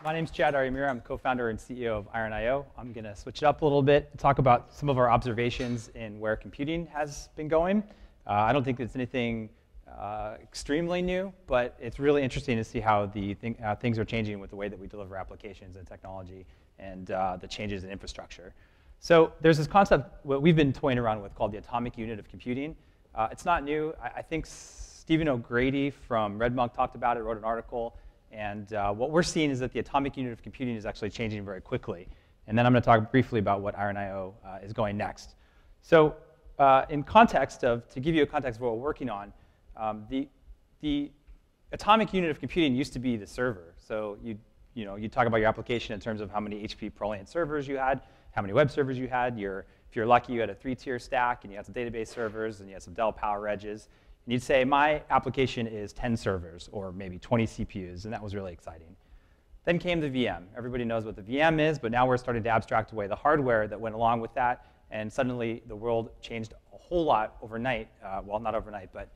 My name's Chad Arimura. I'm co-founder and CEO of Iron.io. I'm going to switch it up a little bit and talk about some of our observations in where computing has been going. I don't think it's anything extremely new, but it's really interesting to see how things are changing with the way that we deliver applications and technology and the changes in infrastructure. So there's this concept what we've been toying around with called the atomic unit of computing. It's not new. I think Stephen O'Grady from RedMonk talked about it, wrote an article. And what we're seeing is that the atomic unit of computing is actually changing very quickly. And then I'm going to talk briefly about what Iron.io is going next. So to give you a context of what we're working on, the atomic unit of computing used to be the server. So you talk about your application in terms of how many HP ProLiant servers you had, how many web servers you had. If you're lucky, you had a 3-tier stack, and you had some database servers, and you had some Dell Power Edges. And you'd say, my application is 10 servers, or maybe 20 CPUs, and that was really exciting. Then came the VM. Everybody knows what the VM is, but now we're starting to abstract away the hardware that went along with that, and suddenly the world changed a whole lot overnight. Well, not overnight, but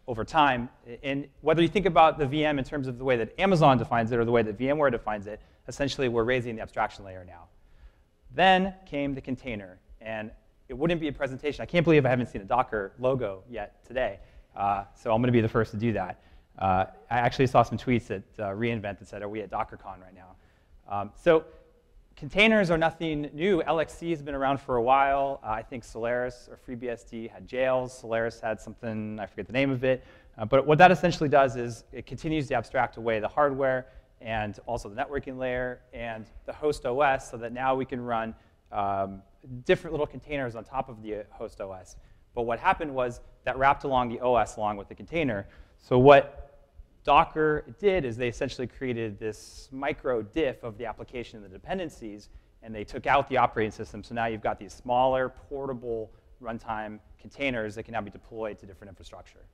over time. And whether you think about the VM in terms of the way that Amazon defines it or the way that VMware defines it, essentially we're raising the abstraction layer now. Then came the container, and it wouldn't be a presentation. I can't believe I haven't seen a Docker logo yet today. So I'm going to be the first to do that. I actually saw some tweets at reInvent that said, are we at DockerCon right now? So containers are nothing new. LXC has been around for a while. I think Solaris or FreeBSD had jails. Solaris had something, I forget the name of it. But what that essentially does is it continues to abstract away the hardware and also the networking layer and the host OS so that now we can run different little containers on top of the host OS. But what happened was that wrapped along the OS along with the container. So what Docker did is they essentially created this micro diff of the application and the dependencies, and they took out the operating system. So now you've got these smaller, portable runtime containers that can now be deployed to different infrastructure.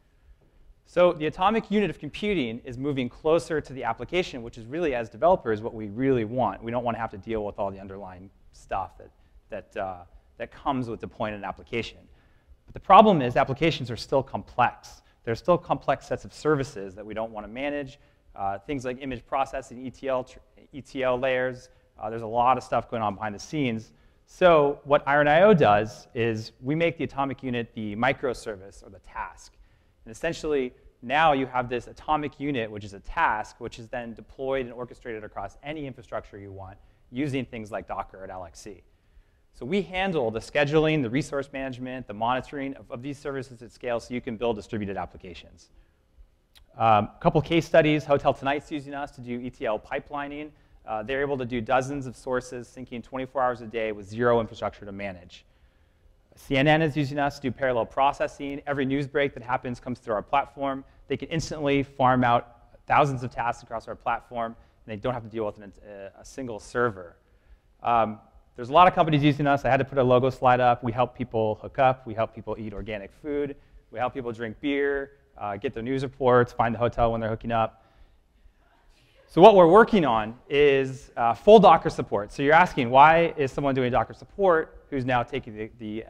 So the atomic unit of computing is moving closer to the application, which is really, as developers, what we really want. We don't want to have to deal with all the underlying stuff that comes with deploying an application. But the problem is applications are still complex. There's still complex sets of services that we don't want to manage. Things like image processing, ETL layers. There's a lot of stuff going on behind the scenes. So what Iron.io does is we make the atomic unit the microservice or the task. And essentially, now you have this atomic unit, which is a task, which is then deployed and orchestrated across any infrastructure you want using things like Docker and LXC. So we handle the scheduling, the resource management, the monitoring of these services at scale so you can build distributed applications. A couple case studies. HotelTonight's using us to do ETL pipelining. They're able to do dozens of sources, syncing 24 hours a day with zero infrastructure to manage. CNN is using us to do parallel processing. Every news break that happens comes through our platform. They can instantly farm out thousands of tasks across our platform, and they don't have to deal with a single server. There's a lot of companies using us. I had to put a logo slide up. We help people hook up. We help people eat organic food. We help people drink beer, get their news reports, find the hotel when they're hooking up. So what we're working on is full Docker support. So you're asking, why is someone doing Docker support who's now taking the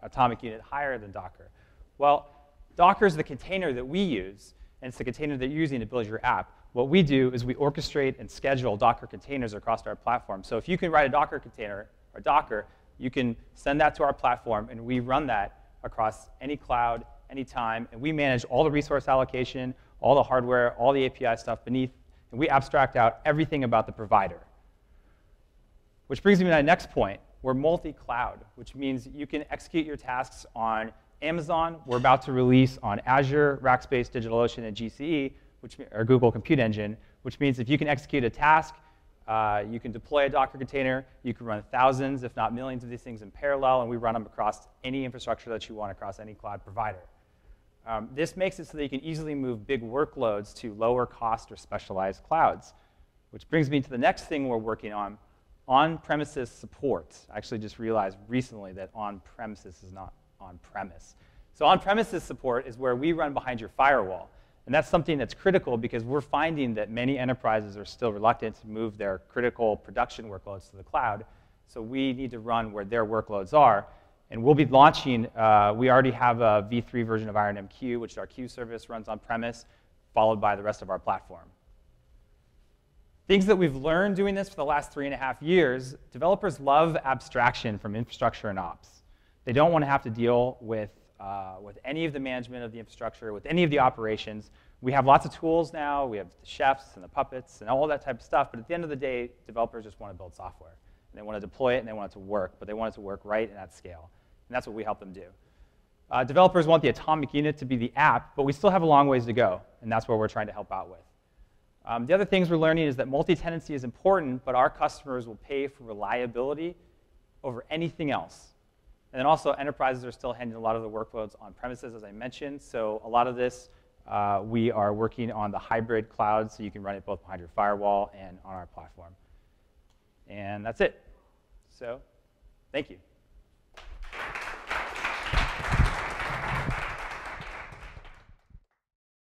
atomic unit higher than Docker? Well, Docker is the container that we use, and it's the container that you're using to build your app. What we do is we orchestrate and schedule Docker containers across our platform. So if you can write a Docker container, or Docker, you can send that to our platform, and we run that across any cloud, anytime, and we manage all the resource allocation, all the hardware, all the API stuff beneath, and we abstract out everything about the provider. Which brings me to my next point. We're multi-cloud, which means you can execute your tasks on Amazon. We're about to release on Azure, Rackspace, DigitalOcean, and GCE, or Google Compute Engine, which means if you can execute a task, you can deploy a Docker container, you can run thousands, if not millions of these things in parallel, and we run them across any infrastructure that you want across any cloud provider. This makes it so that you can easily move big workloads to lower cost or specialized clouds, which brings me to the next thing we're working on-premises support. I actually just realized recently that on-premises is not on-premise. So on-premises support is where we run behind your firewall. And that's something that's critical because we're finding that many enterprises are still reluctant to move their critical production workloads to the cloud. So we need to run where their workloads are. And we'll be launching, we already have a v3 version of IronMQ, which our queue service runs on premise, followed by the rest of our platform. Things that we've learned doing this for the last 3.5 years, developers love abstraction from infrastructure and ops. They don't want to have to deal with any of the management of the infrastructure, with any of the operations. We have lots of tools now. We have the chefs and the puppets and all that type of stuff. But at the end of the day, developers just want to build software. And they want to deploy it, and they want it to work. But they want it to work right and at scale. And that's what we help them do. Developers want the atomic unit to be the app, but we still have a long ways to go. And that's where we're trying to help out with. The other things we're learning is that multi-tenancy is important, but our customers will pay for reliability over anything else. And then also, enterprises are still handling a lot of the workloads on premises, as I mentioned. So a lot of this, we are working on the hybrid cloud, so you can run it both behind your firewall and on our platform. And that's it. So thank you.